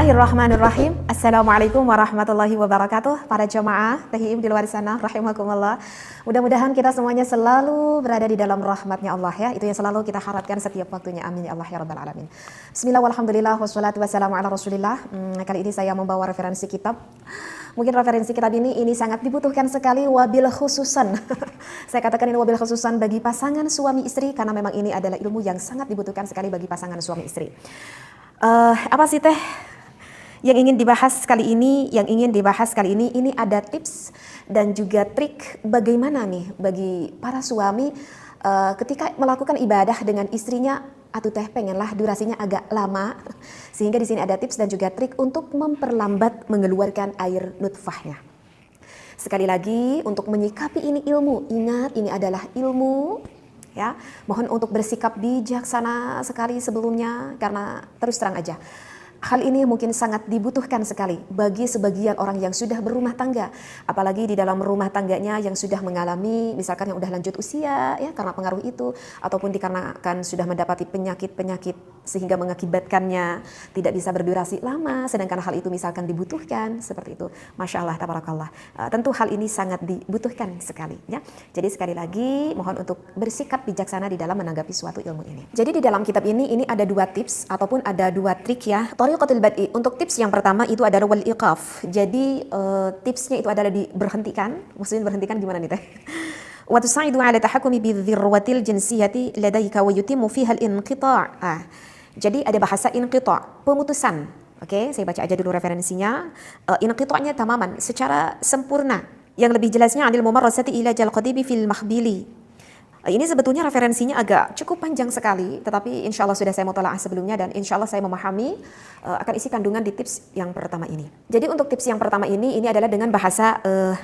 Bismillahirrahmanirrahim. Assalamualaikum warahmatullahi wabarakatuh. Para jemaah THIM di luar sana, rahimakumullah. Mudah-mudahan kita semuanya selalu berada di dalam rahmatnya Allah ya. Itu yang selalu kita harapkan setiap waktunya. Amin ya Allah ya rabbal alamin. Bismillah walhamdulillah wassalatu wassalamu ala rasulillah. Kali ini saya membawa referensi kitab. Mungkin referensi kitab ini sangat dibutuhkan sekali, wabil khususan. Saya katakan ini wabil khususan bagi pasangan suami istri, karena memang ini adalah ilmu yang sangat dibutuhkan sekali bagi pasangan suami istri. Apa sih teh yang ingin dibahas kali ini? Yang ingin dibahas kali ini ada tips dan juga trik bagaimana nih bagi para suami ketika melakukan ibadah dengan istrinya, atau teh pengenlah durasinya agak lama, sehingga di sini ada tips dan juga trik untuk memperlambat mengeluarkan air nutfahnya. Sekali lagi, untuk menyikapi ini ilmu, ingat ini adalah ilmu ya. Mohon untuk bersikap bijaksana sekali sebelumnya, karena terus terang aja hal ini mungkin sangat dibutuhkan sekali bagi sebagian orang yang sudah berumah tangga, apalagi di dalam rumah tangganya yang sudah mengalami misalkan yang udah lanjut usia ya, karena pengaruh itu, ataupun dikarenakan sudah mendapati penyakit-penyakit sehingga mengakibatkannya tidak bisa berdurasi lama, sedangkan hal itu misalkan dibutuhkan seperti itu. Masya Allah, tabarakallah. Tentu hal ini sangat dibutuhkan sekali ya. Jadi sekali lagi mohon untuk bersikap bijaksana di dalam menanggapi suatu ilmu ini. Jadi di dalam kitab ini ada dua tips ataupun ada dua trik ya. Thariqatul bad'i. Untuk tips yang pertama itu adalah wal iqaf. Jadi tipsnya itu adalah diberhentikan. Maksudnya berhentikan gimana nih teh? Wa tusaidu ala tahakkumi bi dzirwatil jinsiyati ladaika wa yutimmu fiha al-inqita'. Jadi ada bahasa inqita', pemutusan. Oke, saya baca aja dulu referensinya. Inqita'nya tamaman, secara sempurna. Yang lebih jelasnya adil mumarrasati ila jalqadibi fil mahbili. Ini sebetulnya referensinya agak cukup panjang sekali, tetapi insya Allah sudah saya mutalaah sebelumnya dan insya Allah saya memahami akan isi kandungan di tips yang pertama ini. Jadi untuk tips yang pertama ini adalah dengan bahasa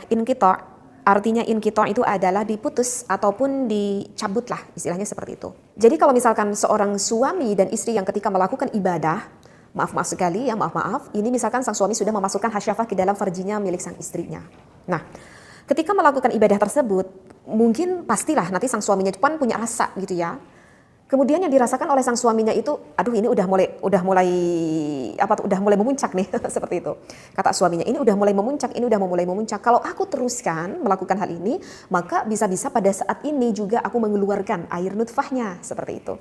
inqita'. Artinya inqita' itu adalah diputus ataupun dicabut lah, istilahnya seperti itu. Jadi kalau misalkan seorang suami dan istri yang ketika melakukan ibadah, maaf sekali ya, maaf, ini misalkan sang suami sudah memasukkan hasyafah ke dalam farjinya milik sang istrinya. Nah, ketika melakukan ibadah tersebut, mungkin pastilah nanti sang suaminya depan punya rasa gitu ya. Kemudian yang dirasakan oleh sang suaminya itu, aduh ini udah mulai memuncak nih seperti itu. Kata suaminya, ini udah mulai memuncak, ini udah mulai memuncak. Kalau aku teruskan melakukan hal ini, maka bisa-bisa pada saat ini juga aku mengeluarkan air nutfahnya seperti itu.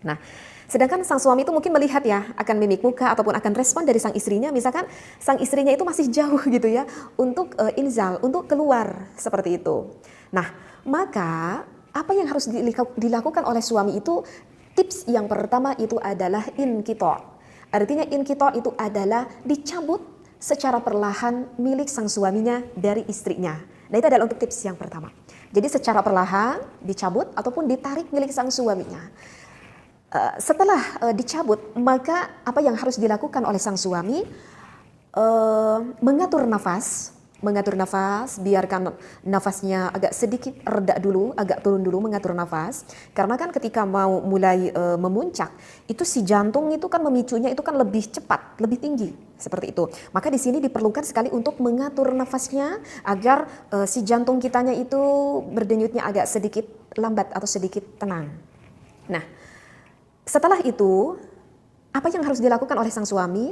Nah, sedangkan sang suami itu mungkin melihat ya akan mimik muka ataupun akan respon dari sang istrinya, misalkan sang istrinya itu masih jauh gitu ya untuk inzal, untuk keluar seperti itu. Nah, maka apa yang harus dilakukan oleh suami itu, tips yang pertama itu adalah inqita'. Artinya inqita' itu adalah dicabut secara perlahan milik sang suaminya dari istrinya. Nah, itu adalah untuk tips yang pertama. Jadi secara perlahan dicabut ataupun ditarik milik sang suaminya. Setelah dicabut, maka apa yang harus dilakukan oleh sang suami? Mengatur nafas, biarkan nafasnya agak sedikit reda dulu, agak turun dulu, mengatur nafas. Karena kan ketika mau mulai memuncak, itu si jantung itu kan memicunya itu kan lebih cepat, lebih tinggi, seperti itu. Maka di sini diperlukan sekali untuk mengatur nafasnya agar si jantung kitanya itu berdenyutnya agak sedikit lambat atau sedikit tenang. Nah, setelah itu apa yang harus dilakukan oleh sang suami?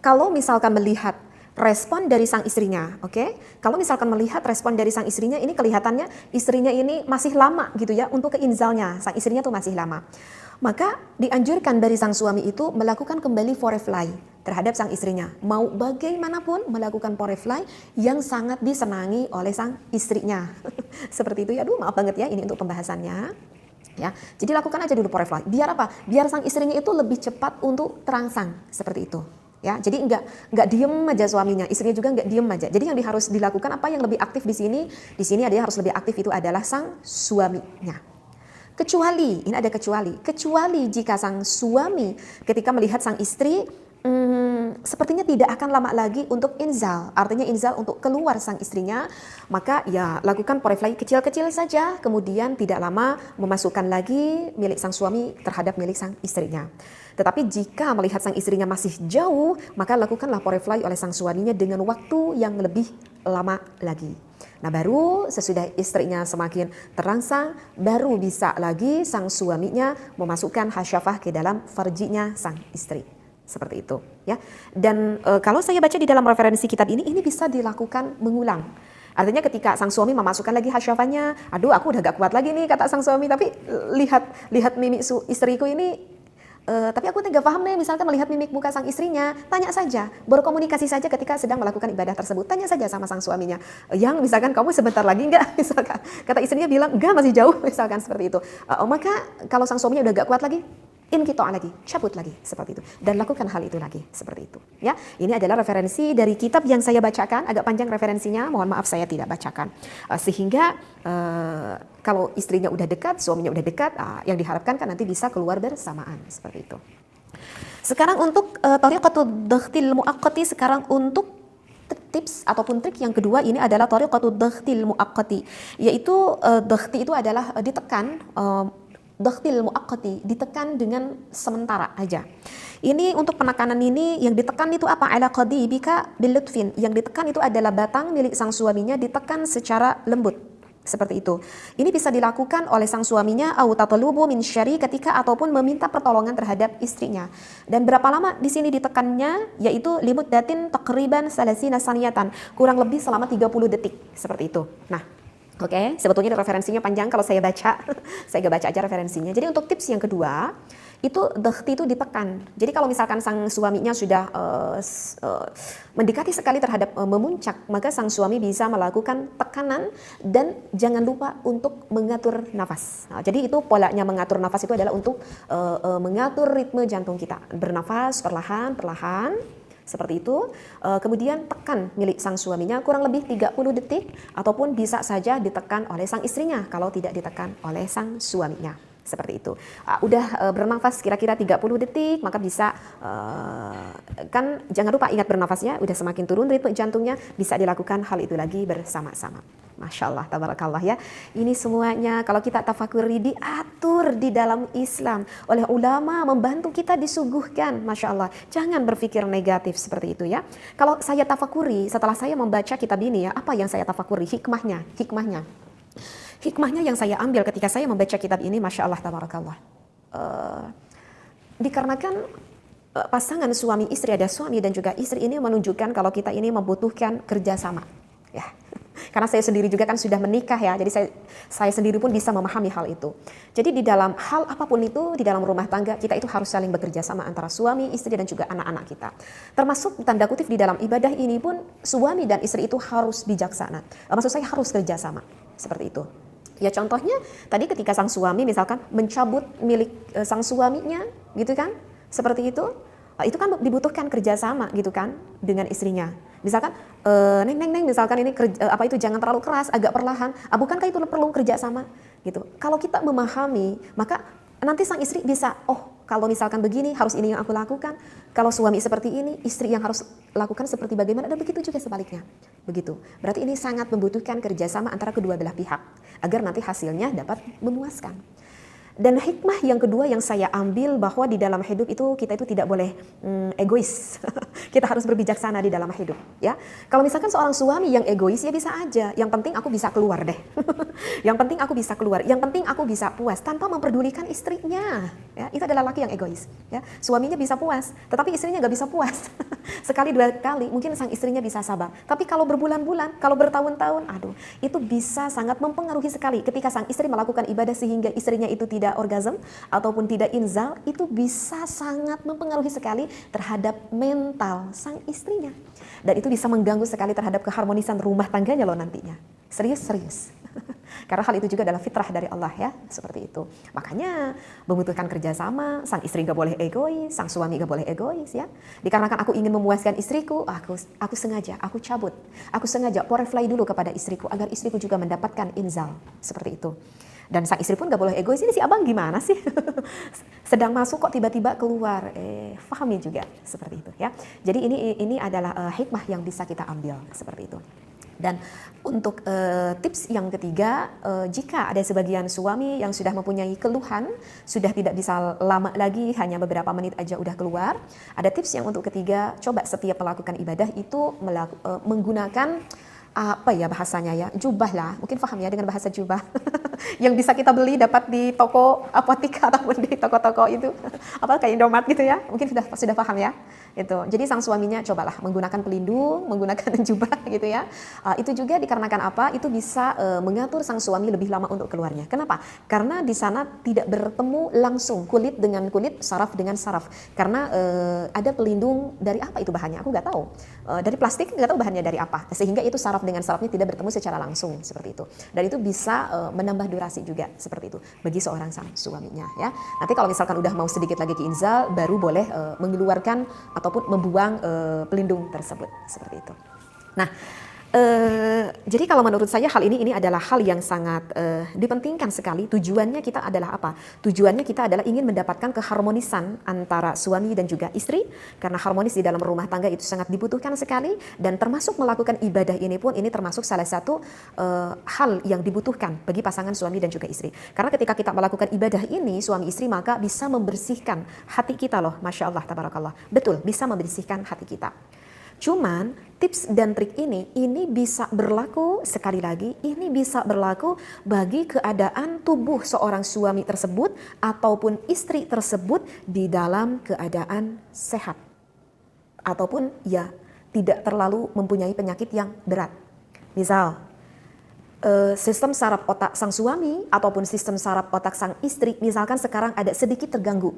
Kalau misalkan melihat respon dari sang istrinya, oke? Kalau misalkan melihat respon dari sang istrinya, ini kelihatannya istrinya ini masih lama gitu ya untuk keinzalnya, sang istrinya tuh masih lama. Maka dianjurkan dari sang suami itu melakukan kembali forefly terhadap sang istrinya. Mau bagaimanapun melakukan forefly yang sangat disenangi oleh sang istrinya. Seperti itu ya, aduh maaf banget ya ini untuk pembahasannya. Ya, jadi lakukan aja dulu forefly. Biar apa? Biar sang istrinya itu lebih cepat untuk terangsang, seperti itu. Ya, jadi enggak diem aja suaminya, istrinya juga enggak diem aja. Jadi yang harus dilakukan apa yang lebih aktif di sini ada yang harus lebih aktif itu adalah sang suaminya. Kecuali, ini ada kecuali jika sang suami ketika melihat sang istri sepertinya tidak akan lama lagi untuk inzal, artinya inzal untuk keluar sang istrinya, maka ya lakukan forefly kecil-kecil saja, kemudian tidak lama memasukkan lagi milik sang suami terhadap milik sang istrinya. Tetapi jika melihat sang istrinya masih jauh, maka lakukanlah forefly oleh sang suaminya dengan waktu yang lebih lama lagi. Nah, baru sesudah istrinya semakin terangsang, baru bisa lagi sang suaminya memasukkan hasyafah ke dalam farjinya sang istri. seperti itu ya. Dan kalau saya baca di dalam referensi kitab ini bisa dilakukan mengulang. Artinya ketika sang suami memasukkan lagi hasyafannya, aduh aku udah gak kuat lagi nih kata sang suami, tapi lihat mimik istriku ini, tapi aku tidak paham nih, misalkan melihat mimik muka sang istrinya, tanya saja, berkomunikasi saja ketika sedang melakukan ibadah tersebut, tanya saja sama sang suaminya, yang misalkan kamu sebentar lagi enggak, misalkan kata istrinya bilang enggak masih jauh, misalkan seperti itu, maka kalau sang suaminya udah gak kuat lagi, inqita' lagi, cabut lagi, seperti itu, dan lakukan hal itu lagi, seperti itu. Ya, ini adalah referensi dari kitab yang saya bacakan, agak panjang referensinya, mohon maaf saya tidak bacakan, sehingga kalau istrinya udah dekat, suaminya udah dekat, yang diharapkan kan nanti bisa keluar bersamaan, seperti itu. Sekarang untuk thariqatud daghtil muaqqati, sekarang untuk tips ataupun trik yang kedua ini adalah thariqatud daghtil muaqqati, yaitu daghti itu adalah ditekan. Daghtil muaqqati, ditekan dengan sementara aja. Ini untuk penekanan ini yang ditekan itu apa? Ala qadibika bilutfin. Yang ditekan itu adalah batang milik sang suaminya ditekan secara lembut. Seperti itu. Ini bisa dilakukan oleh sang suaminya au tatlubu min syari ketika ataupun meminta pertolongan terhadap istrinya. Dan berapa lama di sini ditekannya? Yaitu limuddatin taqriban salasina saniyatan. Kurang lebih selama 30 detik. Seperti itu. Nah, oke, sebetulnya referensinya panjang kalau saya baca, saya gak baca aja referensinya. Jadi untuk tips yang kedua, itu daghti itu ditekan. Jadi kalau misalkan sang suaminya sudah mendekati sekali terhadap memuncak, maka sang suami bisa melakukan tekanan dan jangan lupa untuk mengatur nafas. Nah, jadi itu polanya mengatur nafas itu adalah untuk mengatur ritme jantung kita. Bernafas perlahan-perlahan. Seperti itu, kemudian tekan milik sang suaminya kurang lebih 30 detik ataupun bisa saja ditekan oleh sang istrinya kalau tidak ditekan oleh sang suaminya. Seperti itu. Udah bernafas kira-kira 30 detik, maka bisa, kan jangan lupa ingat bernafasnya, udah semakin turun ritme jantungnya, bisa dilakukan hal itu lagi bersama-sama. Masya Allah, tabarakallah ya. Ini semuanya kalau kita tafakuri diatur di dalam Islam oleh ulama, membantu kita disuguhkan. Masya Allah, jangan berpikir negatif seperti itu ya. Kalau saya tafakuri, setelah saya membaca kitab ini ya, apa yang saya tafakuri? Hikmahnya. Hikmahnya yang saya ambil ketika saya membaca kitab ini, Masya Allah, tabarakallah. Dikarenakan pasangan suami istri, ada suami dan juga istri, ini menunjukkan kalau kita ini membutuhkan kerjasama. Ya. Karena saya sendiri juga kan sudah menikah ya, jadi saya sendiri pun bisa memahami hal itu. Jadi di dalam hal apapun itu, di dalam rumah tangga, kita itu harus saling bekerja sama antara suami, istri, dan juga anak-anak kita. Termasuk tanda kutip di dalam ibadah ini pun, suami dan istri itu harus bijaksana. Maksud saya harus kerja sama, seperti itu. Ya contohnya, tadi ketika sang suami misalkan mencabut milik sang suaminya, gitu kan, seperti itu kan dibutuhkan kerjasama gitu kan, dengan istrinya. Misalkan, neng, misalkan ini jangan terlalu keras, agak perlahan. Bukankah itu perlu kerjasama? Gitu. Kalau kita memahami, maka nanti sang istri bisa, oh kalau misalkan begini harus ini yang aku lakukan. Kalau suami seperti ini, istri yang harus lakukan seperti bagaimana, dan begitu juga sebaliknya. Begitu. Berarti ini sangat membutuhkan kerjasama antara kedua belah pihak agar nanti hasilnya dapat memuaskan. Dan hikmah yang kedua yang saya ambil bahwa di dalam hidup itu kita itu tidak boleh egois. Kita harus berbijaksana di dalam hidup, ya. Kalau misalkan seorang suami yang egois ya bisa aja. Yang penting aku bisa keluar deh. Yang penting aku bisa keluar. Yang penting aku bisa puas tanpa memperdulikan istrinya. Ya, itu adalah laki yang egois. Ya, suaminya bisa puas, tetapi istrinya nggak bisa puas. Sekali dua kali mungkin sang istrinya bisa sabar. Tapi kalau berbulan-bulan, kalau bertahun-tahun, aduh, itu bisa sangat mempengaruhi sekali. Ketika sang istri melakukan ibadah sehingga istrinya itu tidak orgasm ataupun tidak inzal, itu bisa sangat mempengaruhi sekali terhadap mental sang istrinya, dan itu bisa mengganggu sekali terhadap keharmonisan rumah tangganya loh nantinya. Serius. Karena hal itu juga adalah fitrah dari Allah ya, seperti itu. Makanya membutuhkan kerjasama, sang istri gak boleh egois, sang suami gak boleh egois ya. Dikarenakan aku ingin memuaskan istriku, aku sengaja, aku sengaja porefly dulu kepada istriku agar istriku juga mendapatkan inzal, seperti itu. Dan sang istri pun gak boleh egois, ini si abang gimana sih? Sedang masuk kok tiba-tiba keluar. Pahami juga seperti itu ya. Jadi ini adalah hikmah yang bisa kita ambil seperti itu. Dan untuk tips yang ketiga, jika ada sebagian suami yang sudah mempunyai keluhan, sudah tidak bisa lama lagi, hanya beberapa menit aja udah keluar, ada tips yang untuk ketiga, coba setiap melakukan ibadah itu menggunakan apa ya bahasanya ya, jubah lah, mungkin paham ya dengan bahasa jubah yang bisa kita beli dapat di toko apotik ataupun di toko-toko itu apa kayak Indomaret gitu ya, mungkin sudah paham ya itu. Jadi sang suaminya cobalah menggunakan pelindung, menggunakan jubah gitu ya. Itu juga dikarenakan apa? Itu bisa mengatur sang suami lebih lama untuk keluarnya. Kenapa? Karena di sana tidak bertemu langsung kulit dengan kulit, saraf dengan saraf. Karena ada pelindung dari apa itu bahannya? Aku nggak tahu. Dari plastik nggak tahu bahannya dari apa. Sehingga itu saraf dengan sarafnya tidak bertemu secara langsung seperti itu. Dan itu bisa menambah durasi juga seperti itu bagi seorang sang suaminya ya. Nanti kalau misalkan udah mau sedikit lagi ke inzal, baru boleh mengeluarkan ataupun membuang pelindung tersebut seperti itu. Nah, jadi kalau menurut saya hal ini adalah hal yang sangat dipentingkan sekali. Tujuannya kita adalah apa? Tujuannya kita adalah ingin mendapatkan keharmonisan antara suami dan juga istri, karena harmonis di dalam rumah tangga itu sangat dibutuhkan sekali, dan termasuk melakukan ibadah ini pun ini termasuk salah satu hal yang dibutuhkan bagi pasangan suami dan juga istri. Karena ketika kita melakukan ibadah ini suami istri, maka bisa membersihkan hati kita loh, Masya Allah, tabarakallah. Betul, bisa membersihkan hati kita. Cuman tips dan trik ini bisa berlaku, sekali lagi, ini bisa berlaku bagi keadaan tubuh seorang suami tersebut ataupun istri tersebut di dalam keadaan sehat. Ataupun ya tidak terlalu mempunyai penyakit yang berat. Misal, sistem saraf otak sang suami ataupun sistem saraf otak sang istri misalkan sekarang ada sedikit terganggu.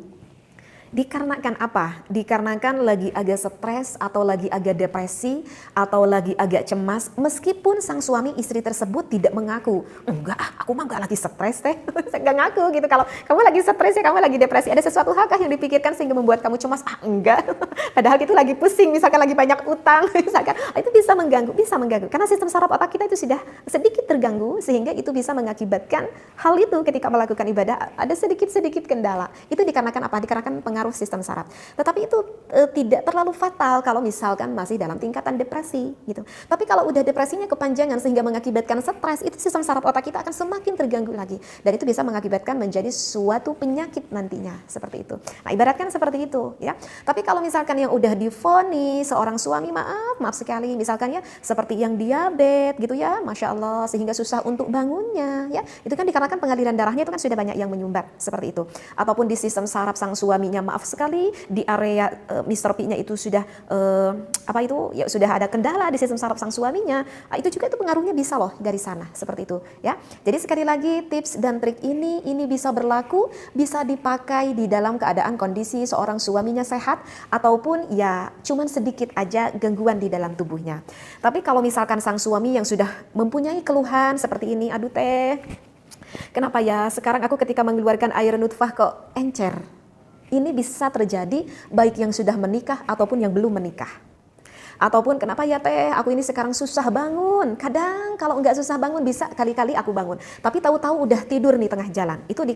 Dikarenakan apa? Dikarenakan lagi agak stres atau lagi agak depresi atau lagi agak cemas, meskipun sang suami istri tersebut tidak mengaku, enggak, aku mah enggak lagi stres teh, enggak ngaku gitu. Kalau kamu lagi stres ya, kamu lagi depresi, ada sesuatu hal yang dipikirkan sehingga membuat kamu cemas? Enggak, padahal itu lagi pusing, misalkan lagi banyak utang, misalkan itu bisa mengganggu, karena sistem saraf otak kita itu sudah sedikit terganggu sehingga itu bisa mengakibatkan hal itu ketika melakukan ibadah ada sedikit kendala. Itu dikarenakan apa? Dikarenakan pengaruh sistem saraf. Tetapi itu tidak terlalu fatal kalau misalkan masih dalam tingkatan depresi gitu. Tapi kalau udah depresinya kepanjangan sehingga mengakibatkan stres, itu sistem saraf otak kita akan semakin terganggu lagi, dan itu bisa mengakibatkan menjadi suatu penyakit nantinya seperti itu. Nah, ibaratkan seperti itu ya. Tapi kalau misalkan yang udah divonis seorang suami, maaf sekali, misalkan ya seperti yang diabetes gitu ya, Masya Allah, sehingga susah untuk bangunnya ya. Itu kan dikarenakan pengaliran darahnya itu kan sudah banyak yang menyumbat seperti itu. Ataupun di sistem saraf sang suaminya, maaf sekali, di area Mr. P-nya itu sudah sudah ada kendala di sistem saraf sang suaminya. Itu juga itu pengaruhnya bisa loh dari sana seperti itu ya. Jadi sekali lagi tips dan trik ini bisa berlaku, bisa dipakai di dalam keadaan kondisi seorang suaminya sehat ataupun ya cuman sedikit aja gangguan di dalam tubuhnya. Tapi kalau misalkan sang suami yang sudah mempunyai keluhan seperti ini, aduh teh, kenapa ya sekarang aku ketika mengeluarkan air nutfah kok encer? Ini bisa terjadi baik yang sudah menikah ataupun yang belum menikah. Ataupun kenapa ya teh, aku ini sekarang susah bangun. Kadang kalau enggak susah bangun bisa kali-kali aku bangun. Tapi tahu-tahu udah tidur nih tengah jalan. Itu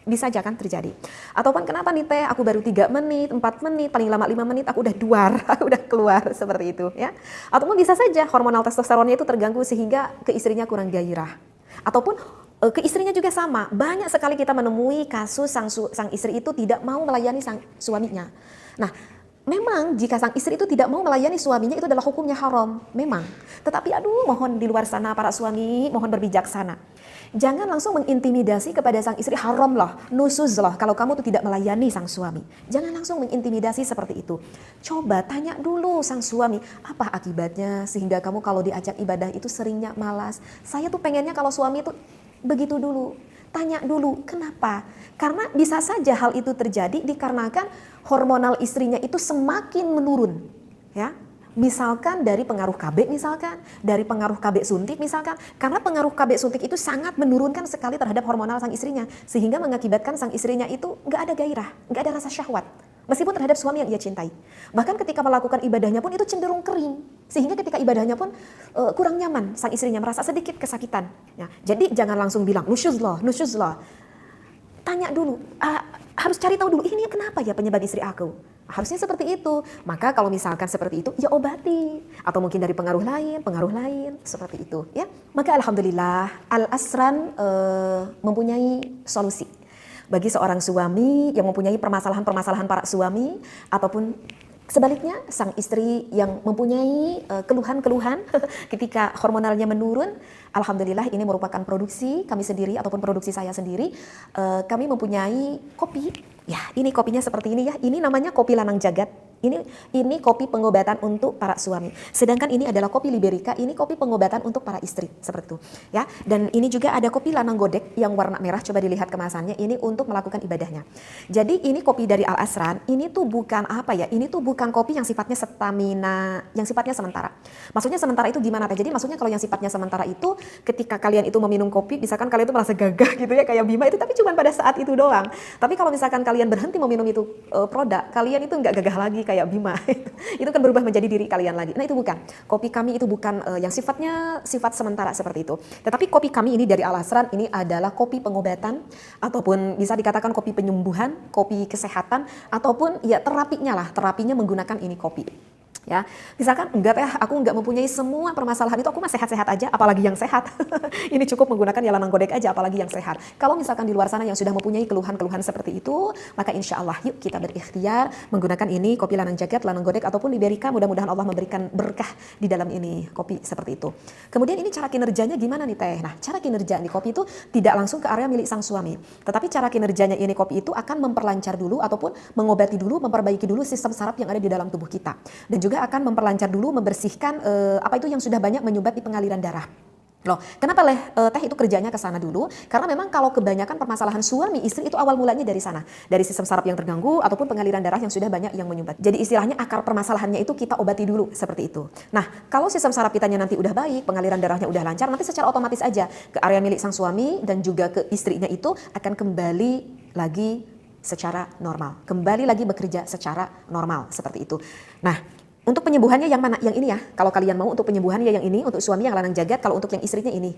bisa aja kan terjadi. Ataupun kenapa nih teh, aku baru 3 menit, 4 menit, paling lama 5 menit aku udah duar, aku udah keluar seperti itu ya. Ataupun bisa saja hormonal testosteronnya itu terganggu sehingga ke istrinya kurang gairah. Ataupun ke istrinya juga sama, banyak sekali kita menemui kasus sang istri itu tidak mau melayani sang suaminya. Nah, memang jika sang istri itu tidak mau melayani suaminya itu adalah hukumnya haram, memang. Tetapi aduh, mohon di luar sana para suami, mohon berbijaksana. Jangan langsung mengintimidasi kepada sang istri, haram loh, nusuz loh kalau kamu tuh tidak melayani sang suami. Jangan langsung mengintimidasi seperti itu. Coba tanya dulu sang suami, apa akibatnya sehingga kamu kalau diajak ibadah itu seringnya malas. Saya tuh pengennya kalau suami itu begitu dulu, tanya dulu kenapa? Karena bisa saja hal itu terjadi dikarenakan hormonal istrinya itu semakin menurun, ya. Misalkan dari pengaruh KB, misalkan dari pengaruh KB suntik, misalkan karena pengaruh KB suntik itu sangat menurunkan sekali terhadap hormonal sang istrinya, sehingga mengakibatkan sang istrinya itu nggak ada gairah, nggak ada rasa syahwat. Meskipun terhadap suami yang ia cintai. Bahkan ketika melakukan ibadahnya pun itu cenderung kering. Sehingga ketika ibadahnya pun kurang nyaman. Sang istrinya merasa sedikit kesakitan. Ya, jadi jangan langsung bilang, nusyuz loh. Tanya dulu, harus cari tahu dulu, ini kenapa ya penyebab istri aku? Harusnya seperti itu. Maka kalau misalkan seperti itu, ya obati. Atau mungkin dari pengaruh lain, seperti itu. Ya, maka alhamdulillah, Al-Asran mempunyai solusi. Bagi seorang suami yang mempunyai permasalahan-permasalahan para suami ataupun Sebaliknya, sang istri yang mempunyai keluhan-keluhan ketika hormonalnya menurun, alhamdulillah ini merupakan produksi kami sendiri ataupun produksi saya sendiri. Kami mempunyai kopi. Ya, ini kopinya seperti ini ya. Ini namanya kopi lanang jagat. Ini kopi pengobatan untuk para suami. Sedangkan ini adalah kopi Liberica, ini kopi pengobatan untuk para istri, seperti itu. Ya, dan ini juga ada kopi lanang godek yang warna merah, coba dilihat kemasannya, ini untuk melakukan ibadahnya. Jadi ini kopi dari Al Asran, ini tuh bukan apa ya, ini tuh bukan kopi yang sifatnya stamina, yang sifatnya sementara. Maksudnya sementara itu gimana teh? Jadi maksudnya kalau yang sifatnya sementara itu, ketika kalian itu meminum kopi, misalkan kalian itu merasa gagah gitu ya, kayak Bima itu, tapi cuma pada saat itu doang. Tapi kalau misalkan kalian berhenti meminum itu produk, kalian itu nggak gagah lagi kayak Bima. Itu kan berubah menjadi diri kalian lagi. Nah itu bukan. Kopi kami itu bukan yang sifatnya sifat sementara seperti itu. Tetapi kopi kami ini dari Al Asran ini adalah kopi pengobatan ataupun bisa dikatakan kopi penyembuhan, kopi kesehatan ataupun ya terapinya lah. Terapinya menggunakan ini kopi. Ya, misalkan enggak teh, aku enggak mempunyai semua permasalahan itu, aku mah sehat-sehat aja, apalagi yang sehat. Ini cukup menggunakan ya lanang godek aja, apalagi yang sehat. Kalau misalkan di luar sana yang sudah mempunyai keluhan-keluhan seperti itu, maka insya Allah yuk kita berikhtiar menggunakan ini kopi lanang jagat, lanang godek ataupun Liberica. Mudah-mudahan Allah memberikan berkah di dalam ini kopi seperti itu. Kemudian ini cara kinerjanya gimana nih teh? Nah, cara kinerja ini kopi itu tidak langsung ke area milik sang suami, tetapi cara kinerjanya ini kopi itu akan memperlancar dulu ataupun mengobati dulu, memperbaiki dulu sistem saraf yang ada di dalam tubuh kita, dan juga akan memperlancar dulu, membersihkan apa itu yang sudah banyak menyumbat di pengaliran darah. Loh, kenapa teh itu kerjanya ke sana dulu? Karena memang kalau kebanyakan permasalahan suami istri itu awal mulanya dari sana, dari sistem saraf yang terganggu ataupun pengaliran darah yang sudah banyak yang menyumbat. Jadi istilahnya akar permasalahannya itu kita obati dulu seperti itu. Nah, kalau sistem saraf kitanya nanti udah baik, pengaliran darahnya udah lancar, nanti secara otomatis aja ke area milik sang suami dan juga ke istrinya itu akan kembali lagi secara normal, kembali lagi bekerja secara normal seperti itu. Nah, untuk penyembuhannya yang mana? Yang ini ya. Kalau kalian mau untuk penyembuhannya yang ini, untuk suami yang lanang jagat, kalau untuk yang istrinya ini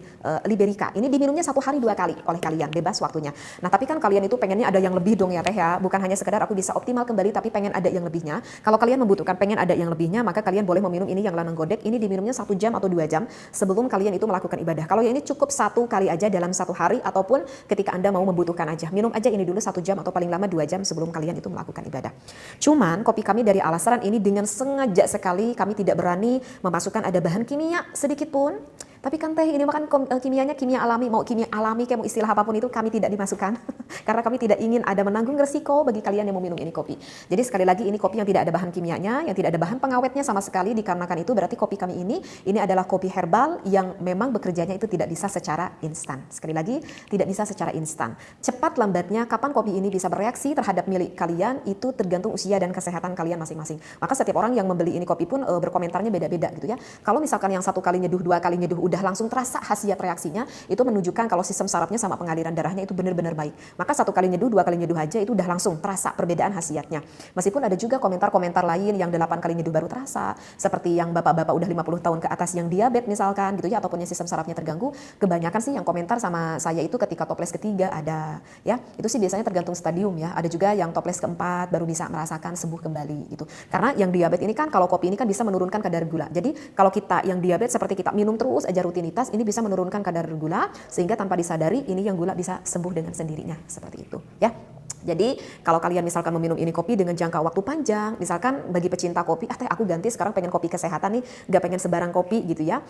Liberica. Ini diminumnya 1 hari 2 kali oleh kalian, bebas waktunya. Nah, tapi kan kalian itu pengennya ada yang lebih dong ya teh ya. Bukan hanya sekedar aku bisa optimal kembali, tapi pengen ada yang lebihnya. Kalau kalian membutuhkan pengen ada yang lebihnya, maka kalian boleh meminum ini yang lanang godek. Ini diminumnya 1 jam atau 2 jam sebelum kalian itu melakukan ibadah. Kalau yang ini cukup 1 kali aja dalam 1 hari ataupun ketika Anda mau membutuhkan aja. Minum aja ini dulu 1 jam atau paling lama 2 jam sebelum kalian itu melakukan ibadah. Cuman kopi kami dari Al Asran ini dengan sengaja sekali kami tidak berani memasukkan ada bahan kimia sedikit pun. Tapi kan teh ini makan kimianya kimia alami, mau kimia alami kayak mau istilah apapun itu kami tidak dimasukkan. Karena kami tidak ingin ada menanggung resiko bagi kalian yang mau minum ini kopi. Jadi sekali lagi ini kopi yang tidak ada bahan kimianya, yang tidak ada bahan pengawetnya sama sekali, dikarenakan itu berarti kopi kami ini adalah kopi herbal yang memang bekerjanya itu tidak bisa secara instan. Sekali lagi tidak bisa secara instan. Cepat lambatnya kapan kopi ini bisa bereaksi terhadap milik kalian itu tergantung usia dan kesehatan kalian masing-masing. Maka setiap orang yang membeli ini kopi pun berkomentarnya beda-beda gitu ya. Kalau misalkan yang 1 kali nyeduh, 2 kali nyeduh udah langsung terasa khasiat reaksinya, itu menunjukkan kalau sistem sarafnya sama pengaliran darahnya itu benar-benar baik. Maka 1 kali nyeduh, 2 kali nyeduh aja itu udah langsung terasa perbedaan khasiatnya. Meskipun ada juga komentar-komentar lain yang 8 kali nyeduh baru terasa, seperti yang bapak-bapak udah 50 tahun ke atas yang diabetes misalkan gitu ya, ataupun yang sistem sarafnya terganggu, kebanyakan sih yang komentar sama saya itu ketika toples ketiga ada ya. Itu sih biasanya tergantung stadium ya. Ada juga yang toples keempat baru bisa merasakan sembuh kembali gitu. Karena yang diabetes ini kan kalau kopi ini kan bisa menurunkan kadar gula. Jadi kalau kita yang diabetes seperti kita minum terus aja rutinitas, ini bisa menurunkan kadar gula sehingga tanpa disadari ini yang gula bisa sembuh dengan sendirinya seperti itu ya. Jadi kalau kalian misalkan meminum ini kopi dengan jangka waktu panjang, misalkan bagi pecinta kopi, teh aku ganti sekarang pengen kopi kesehatan nih, gak pengen sebarang kopi gitu ya.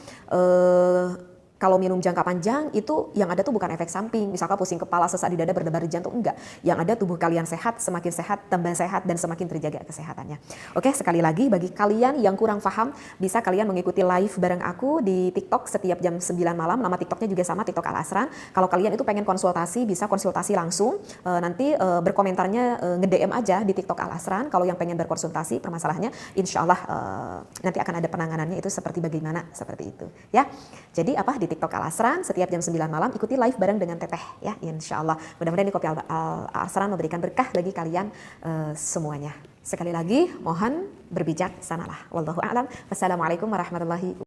Kalau minum jangka panjang itu yang ada tuh bukan efek samping, misalkan pusing kepala, sesak di dada, berdebar jantung, enggak. Yang ada tubuh kalian sehat, semakin sehat, tambah sehat dan semakin terjaga kesehatannya. Oke, sekali lagi bagi kalian yang kurang paham, bisa kalian mengikuti live bareng aku di TikTok setiap jam 9 malam. Nama TikToknya juga sama, TikTok Al Asran. Kalau kalian itu pengen konsultasi, bisa konsultasi langsung. Nanti berkomentarnya nge-DM aja di TikTok Al Asran. Kalau yang pengen berkonsultasi permasalahannya, insya Allah nanti akan ada penanganannya itu seperti bagaimana, seperti itu ya. Jadi apa di TikTok Al Asran setiap jam 9 malam ikuti live bareng dengan Teteh ya, insya Allah. Mudah-mudahan ini kopi Al Asran memberikan berkah bagi kalian semuanya. Sekali lagi mohon berbijak sanalah. Wallahu a'lam. Wassalamualaikum warahmatullahi wabarakatuh.